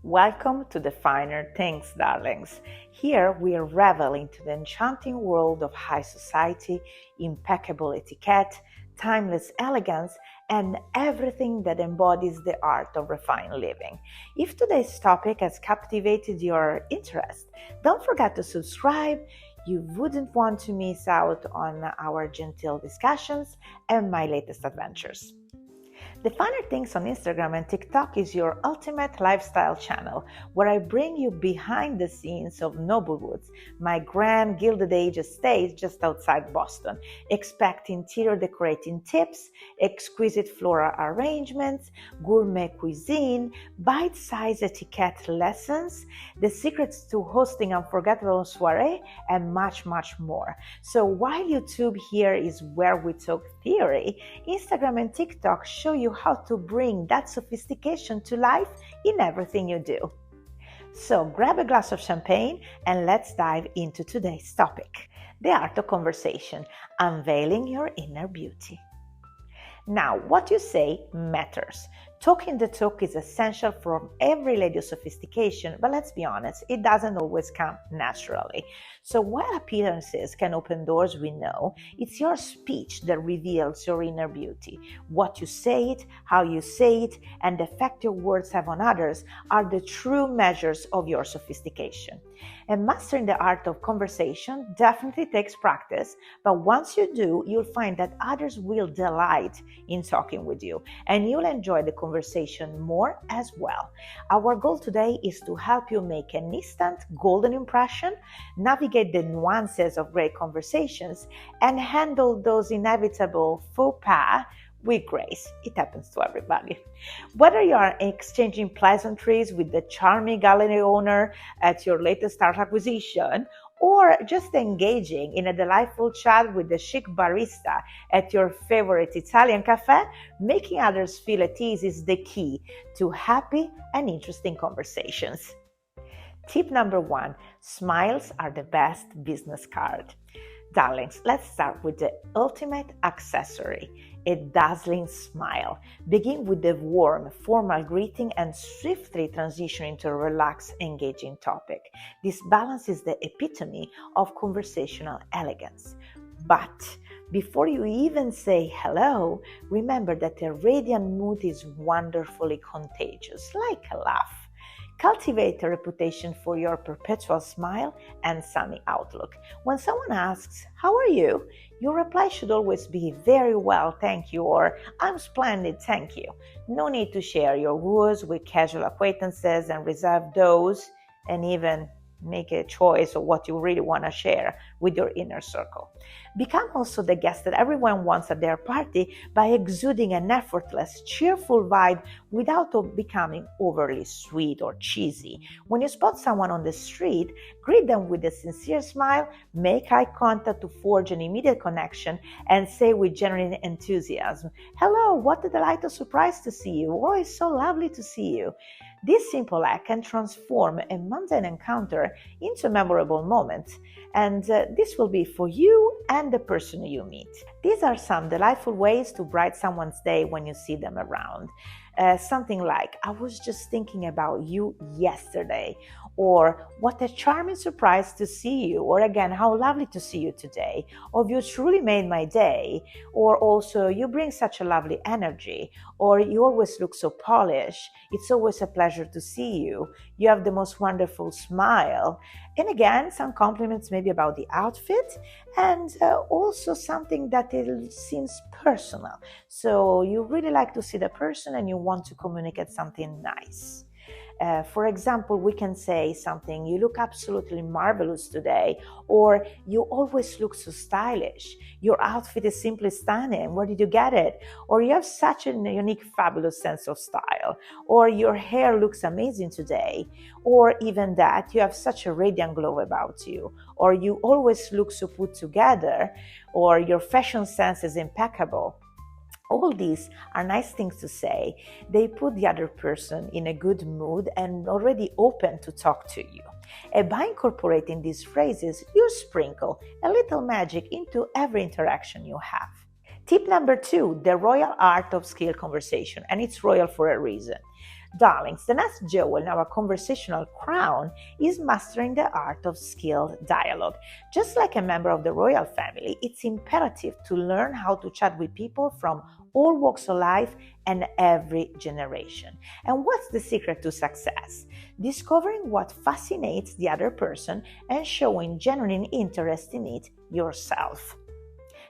Welcome to the Finer Things, darlings. Here we revel into the enchanting world of high society, impeccable etiquette, timeless elegance, and everything that embodies the art of refined living. If today's topic has captivated your interest, don't forget to subscribe. You wouldn't want to miss out on our genteel discussions and my latest adventures. The Finer Things on Instagram and TikTok is your ultimate lifestyle channel where I bring you behind the scenes of Noblewoods, my grand Gilded Age estate just outside Boston. Expect interior decorating tips, exquisite floral arrangements, gourmet cuisine, bite-sized etiquette lessons, the secrets to hosting unforgettable soiree, and much, much more. So while YouTube here is where we talk theory, Instagram and TikTok show you how to bring that sophistication to life in everything you do. So grab a glass of champagne and let's dive into today's topic, the art of conversation, unveiling your inner beauty. Now, what you say matters. Talking the talk is essential for every lady of sophistication, but let's be honest, it doesn't always come naturally. So while appearances can open doors, we know, it's your speech that reveals your inner beauty. What you say it, how you say it, and the effect your words have on others are the true measures of your sophistication. And mastering the art of conversation definitely takes practice, but once you do, you'll find that others will delight in talking with you, and you'll enjoy the conversation more as well. Our goal today is to help you make an instant golden impression, navigate the nuances of great conversations, and handle those inevitable faux pas with grace. It happens to everybody. Whether you are exchanging pleasantries with the charming gallery owner at your latest art acquisition, or just engaging in a delightful chat with the chic barista at your favorite Italian cafe, making others feel at ease is the key to happy and interesting conversations. Tip number 1, smiles are the best business card. Darlings, let's start with the ultimate accessory, a dazzling smile. Begin with the warm, formal greeting and swiftly transition into a relaxed, engaging topic. This balance is the epitome of conversational elegance. But before you even say hello, remember that a radiant mood is wonderfully contagious, like a laugh. Cultivate a reputation for your perpetual smile and sunny outlook. When someone asks, "How are you?" your reply should always be, "Very well, thank you," or "I'm splendid, thank you." No need to share your woes with casual acquaintances and reserve those, and even make a choice of what you really want to share with your inner circle. Become also the guest that everyone wants at their party by exuding an effortless, cheerful vibe without becoming overly sweet or cheesy. When you spot someone on the street, greet them with a sincere smile, make eye contact to forge an immediate connection, and say with genuine enthusiasm, "Hello, what a delightful surprise to see you. Oh, it's so lovely to see you." This simple act can transform a mundane encounter into a memorable moment, and this will be for you and the person you meet. These are some delightful ways to brighten someone's day when you see them around. Something like, "I was just thinking about you yesterday," or "What a charming surprise to see you," or again, "How lovely to see you today," or "You truly made my day," or also, "You bring such a lovely energy," or "You always look so polished," "It's always a pleasure to see you," "You have the most wonderful smile." And again, some compliments maybe about the outfit, and also something that it seems personal. So you really like to see the person and you want to communicate something nice. For example, we can say something, "You look absolutely marvelous today," or "You always look so stylish," "Your outfit is simply stunning, where did you get it?" or "You have such a unique, fabulous sense of style," or "Your hair looks amazing today," or even that, "You have such a radiant glow about you," or "You always look so put together," or "Your fashion sense is impeccable." All these are nice things to say. They put the other person in a good mood and already open to talk to you. And by incorporating these phrases, you sprinkle a little magic into every interaction you have. Tip number 2, the royal art of skill conversation, and it's royal for a reason. Darlings, the next jewel in our conversational crown is mastering the art of skilled dialogue. Just like a member of the royal family, it's imperative to learn how to chat with people from all walks of life and every generation. And what's the secret to success? Discovering what fascinates the other person and showing genuine interest in it yourself.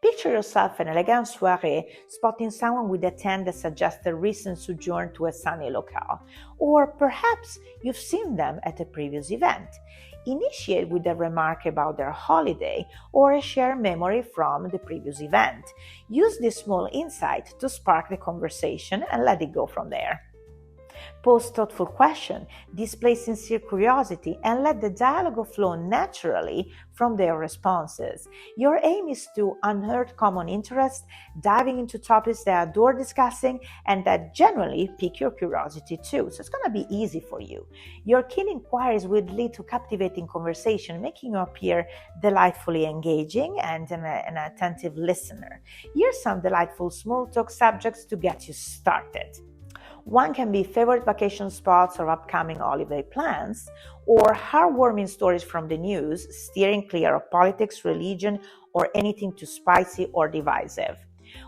Picture yourself in an elegant soirée, spotting someone with a tan that suggests a recent sojourn to a sunny locale. Or perhaps you've seen them at a previous event. Initiate with a remark about their holiday or a shared memory from the previous event. Use this small insight to spark the conversation and let it go from there. Pose thoughtful questions, display sincere curiosity, and let the dialogue flow naturally from their responses. Your aim is to unearth common interests, diving into topics they adore discussing, and that generally pique your curiosity too. So it's going to be easy for you. Your keen inquiries will lead to captivating conversation, making you appear delightfully engaging and an attentive listener. Here's some delightful small talk subjects to get you started. One can be favorite vacation spots or upcoming holiday plans, or heartwarming stories from the news, steering clear of politics, religion, or anything too spicy or divisive.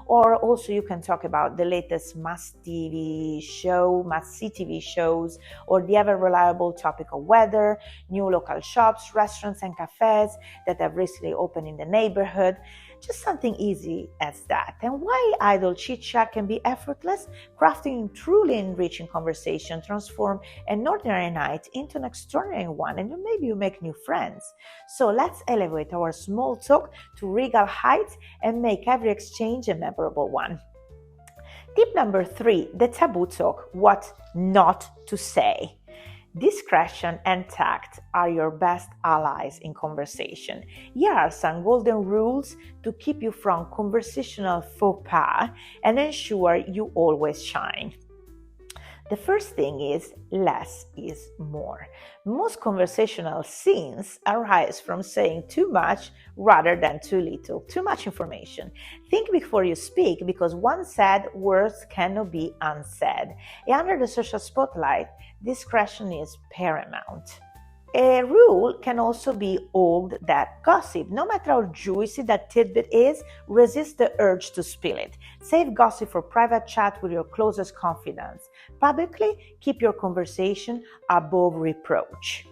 Or also you can talk about the latest must-see TV shows, or the ever-reliable topic of weather, new local shops, restaurants, and cafes that have recently opened in the neighborhood. Just something easy as that. And why idle chit-chat can be effortless? Crafting truly enriching conversation transform an ordinary night into an extraordinary one, and maybe you make new friends. So let's elevate our small talk to regal heights and make every exchange a memorable one. Tip number 3, the taboo talk, what not to say. Discretion and tact are your best allies in conversation. Here are some golden rules to keep you from conversational faux pas and ensure you always shine. The first thing is less is more. Most conversational scenes arise from saying too much rather than too little, too much information. Think before you speak, because once said, words cannot be unsaid. And under the social spotlight, discretion is paramount. A rule can also be hold that gossip. No matter how juicy that tidbit is, resist the urge to spill it. Save gossip for private chat with your closest confidants. Publicly, keep your conversation above reproach.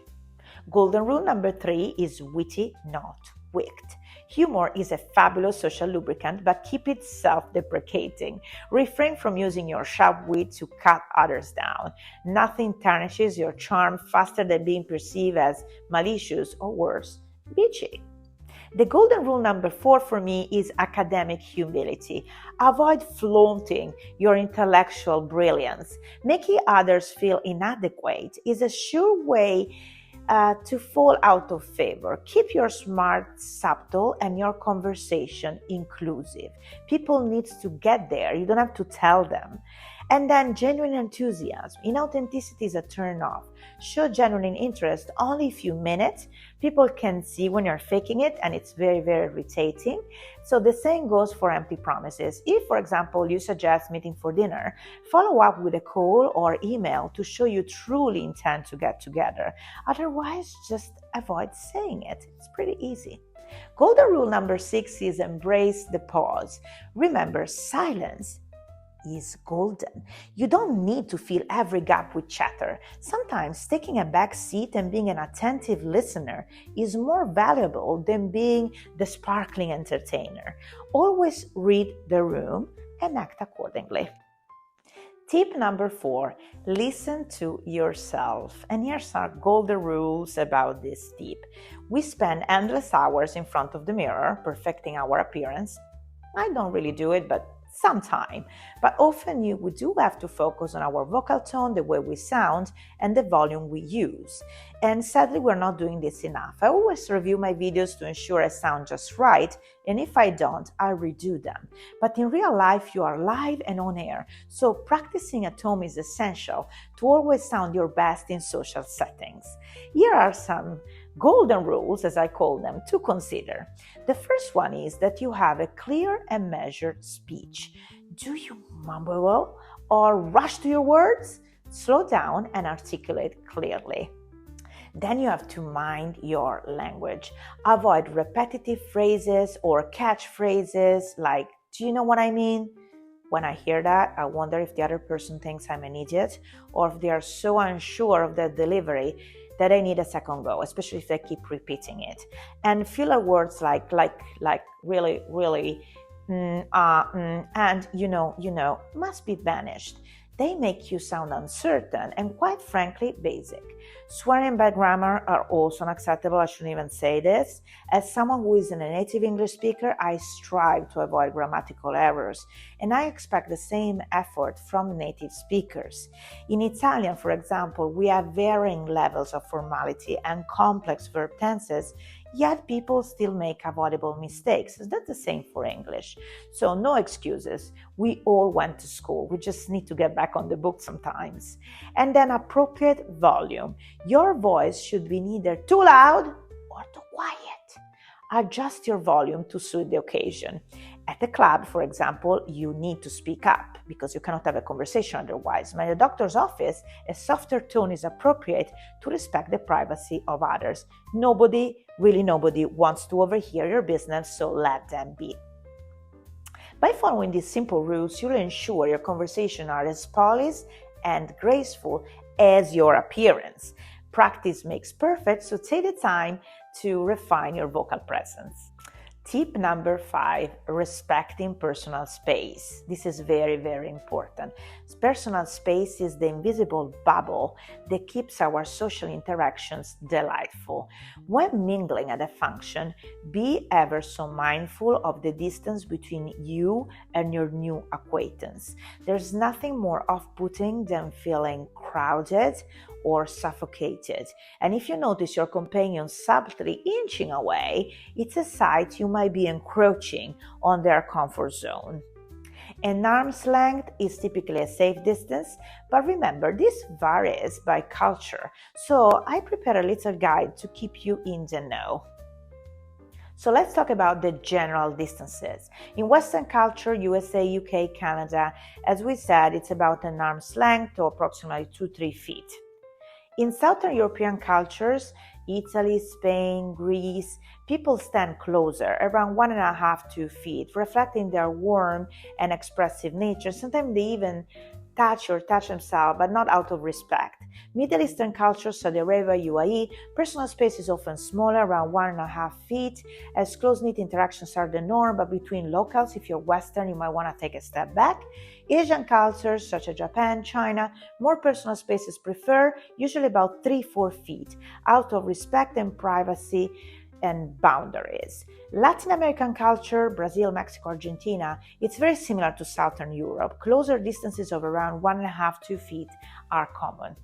Golden rule number 3 is witty, not wicked. Humor is a fabulous social lubricant, but keep it self-deprecating. Refrain from using your sharp wit to cut others down. Nothing tarnishes your charm faster than being perceived as malicious or worse, bitchy. The golden rule number 4 for me is academic humility. Avoid flaunting your intellectual brilliance. Making others feel inadequate is a sure way to fall out of favor. Keep your smart subtle and your conversation inclusive. People need to get there. You don't have to tell them. And then genuine enthusiasm. Inauthenticity is a turn off. Show genuine interest only a few minutes. People can see when you're faking it, and it's very, very irritating. So the same goes for empty promises. If, for example, you suggest meeting for dinner, follow up with a call or email to show you truly intend to get together. Otherwise, just avoid saying it. It's pretty easy. Golden rule number 6 is embrace the pause. Remember, silence is golden. You don't need to fill every gap with chatter. Sometimes taking a back seat and being an attentive listener is more valuable than being the sparkling entertainer. Always read the room and act accordingly. Tip number 4, listen to yourself. And here's our golden rules about this tip. We spend endless hours in front of the mirror perfecting our appearance. I don't really do it, but sometime. But often we do have to focus on our vocal tone, the way we sound, and the volume we use. And sadly, we're not doing this enough. I always review my videos to ensure I sound just right, and if I don't, I redo them. But in real life, you are live and on air, so practicing at home is essential to always sound your best in social settings. Here are some golden rules, as I call them, to consider. The first one is that you have a clear and measured speech. Do you mumble or rush to your words? Slow down and articulate clearly. Then you have to mind your language. Avoid repetitive phrases or catchphrases like, do you know what I mean? When I hear that, I wonder if the other person thinks I'm an idiot or if they are so unsure of their delivery that I need a second go, especially if they keep repeating it. And filler words like really, really, and you know, must be banished. They make you sound uncertain and quite frankly basic. Swearing bad grammar are also unacceptable. I shouldn't even say this. As someone who isn't a native English speaker, I strive to avoid grammatical errors, and I expect the same effort from native speakers. In Italian, for example, we have varying levels of formality and complex verb tenses, yet people still make avoidable mistakes. That's the same for English. So no excuses. We all went to school. We just need to get back on the book sometimes. And then appropriate volume. Your voice should be neither too loud or too quiet. Adjust your volume to suit the occasion. At the club, for example, you need to speak up because you cannot have a conversation otherwise. But in the doctor's office, a softer tone is appropriate to respect the privacy of others. Nobody wants to overhear your business, so let them be. By following these simple rules, you'll ensure your conversations are as polished and graceful as your appearance. Practice makes perfect, so take the time to refine your vocal presence. Tip number 5, respecting personal space. This is very, very important. Personal space is the invisible bubble that keeps our social interactions delightful. When mingling at a function, be ever so mindful of the distance between you and your new acquaintance. There's nothing more off-putting than feeling crowded or suffocated. And if you notice your companion subtly inching away, it's a sign you might be encroaching on their comfort zone. An arm's length is typically a safe distance, but remember, this varies by culture, so I prepared a little guide to keep you in the know. So let's talk about the general distances. In Western culture, USA, UK, Canada, as we said, it's about an arm's length or approximately 2-3 feet. In Southern European cultures, Italy, Spain, Greece, people stand closer, around 1.5-2 feet, reflecting their warm and expressive nature. Sometimes they even touch themselves, but not out of respect. Middle Eastern cultures, Saudi Arabia, UAE, personal space is often smaller, around 1.5 feet, as close-knit interactions are the norm, but between locals, if you're Western, you might want to take a step back. Asian cultures, such as Japan, China, more personal space is preferred, usually about 3-4 feet, out of respect and privacy and boundaries. Latin American culture, Brazil, Mexico, Argentina, it's very similar to Southern Europe. Closer distances of around 1.5-2 feet are common.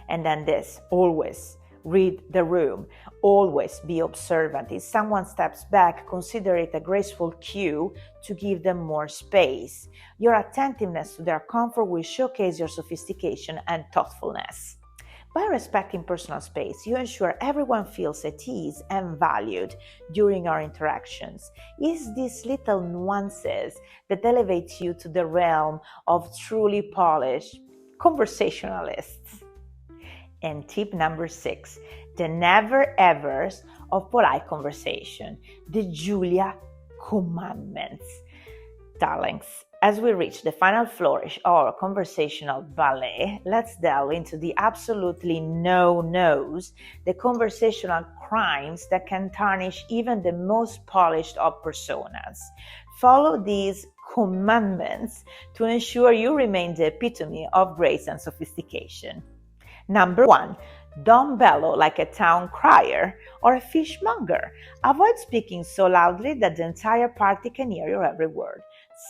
And then this, always read the room, always be observant. If someone steps back, consider it a graceful cue to give them more space. Your attentiveness to their comfort will showcase your sophistication and thoughtfulness. By respecting personal space, you ensure everyone feels at ease and valued during our interactions. It's these little nuances that elevate you to the realm of truly polished conversationalists. And tip number 6, the never-evers of polite conversation, the Julia commandments. Darlings, as we reach the final flourish of our conversational ballet, let's delve into the absolutely no-nos, the conversational crimes that can tarnish even the most polished of personas. Follow these commandments to ensure you remain the epitome of grace and sophistication. Number 1, don't bellow like a town crier or a fishmonger. Avoid speaking so loudly that the entire party can hear your every word.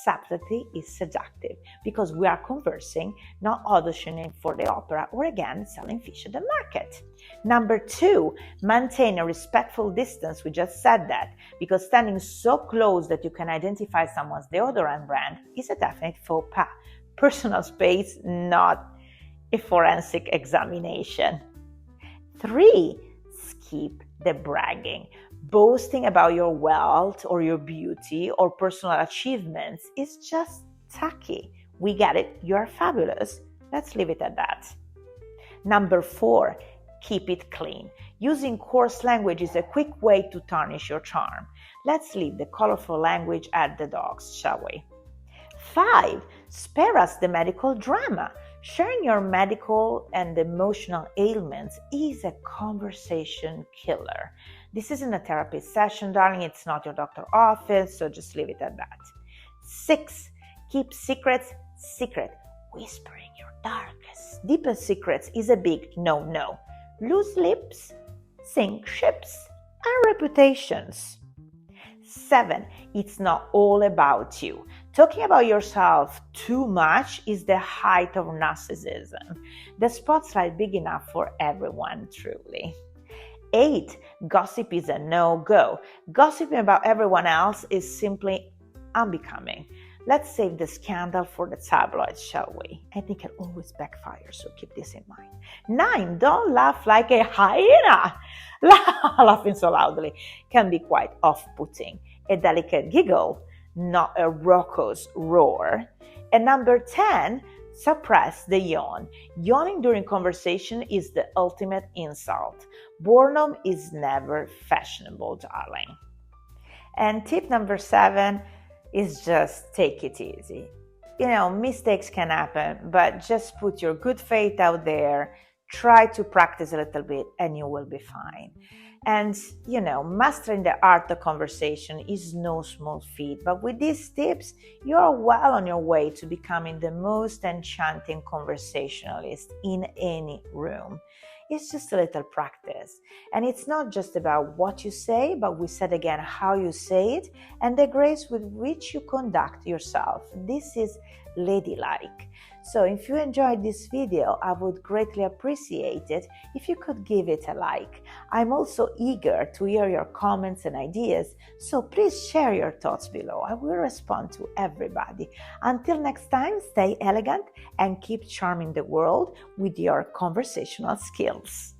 Subtlety is seductive because we are conversing, not auditioning for the opera or again selling fish at the market. Number 2, maintain a respectful distance. We just said that because standing so close that you can identify someone's deodorant brand is a definite faux pas. Personal space, not a forensic examination. 3, skip the bragging. Boasting about your wealth or your beauty or personal achievements is just tacky. We get it, you're fabulous, Let's leave it at that. Number 4, keep it clean. Using coarse language is a quick way to tarnish your charm. Let's leave the colorful language at the dogs, shall we? 5, spare us the medical drama. Sharing your medical and emotional ailments is a conversation killer. This isn't a therapy session, darling. It's not your doctor's office, so just leave it at that. 6, keep secrets secret. Whispering your darkest, deepest secrets is a big no-no. Loose lips sink ships and reputations. 7, it's not all about you. Talking about yourself too much is the height of narcissism. The spotlight big enough for everyone, truly. 8, gossip is a no-go. Gossiping about everyone else is simply unbecoming. Let's save the scandal for the tabloids, shall we? I think it always backfires, so keep this in mind. 9, don't laugh like a hyena. Laughing so loudly can be quite off-putting. A delicate giggle, not a raucous roar. And number 10, suppress the yawn. Yawning during conversation is the ultimate insult. Boredom is never fashionable, darling. And tip number 7 is just take it easy. Mistakes can happen, but just put your good faith out there. Try to practice a little bit and you will be fine. And, mastering the art of conversation is no small feat. But with these tips, you are well on your way to becoming the most enchanting conversationalist in any room. It's just a little practice. And it's not just about what you say, but we said again how you say it and the grace with which you conduct yourself. This is ladylike. So if you enjoyed this video, I would greatly appreciate it if you could give it a like. I'm also eager to hear your comments and ideas, so please share your thoughts below. I will respond to everybody. Until next time, stay elegant and keep charming the world with your conversational skills.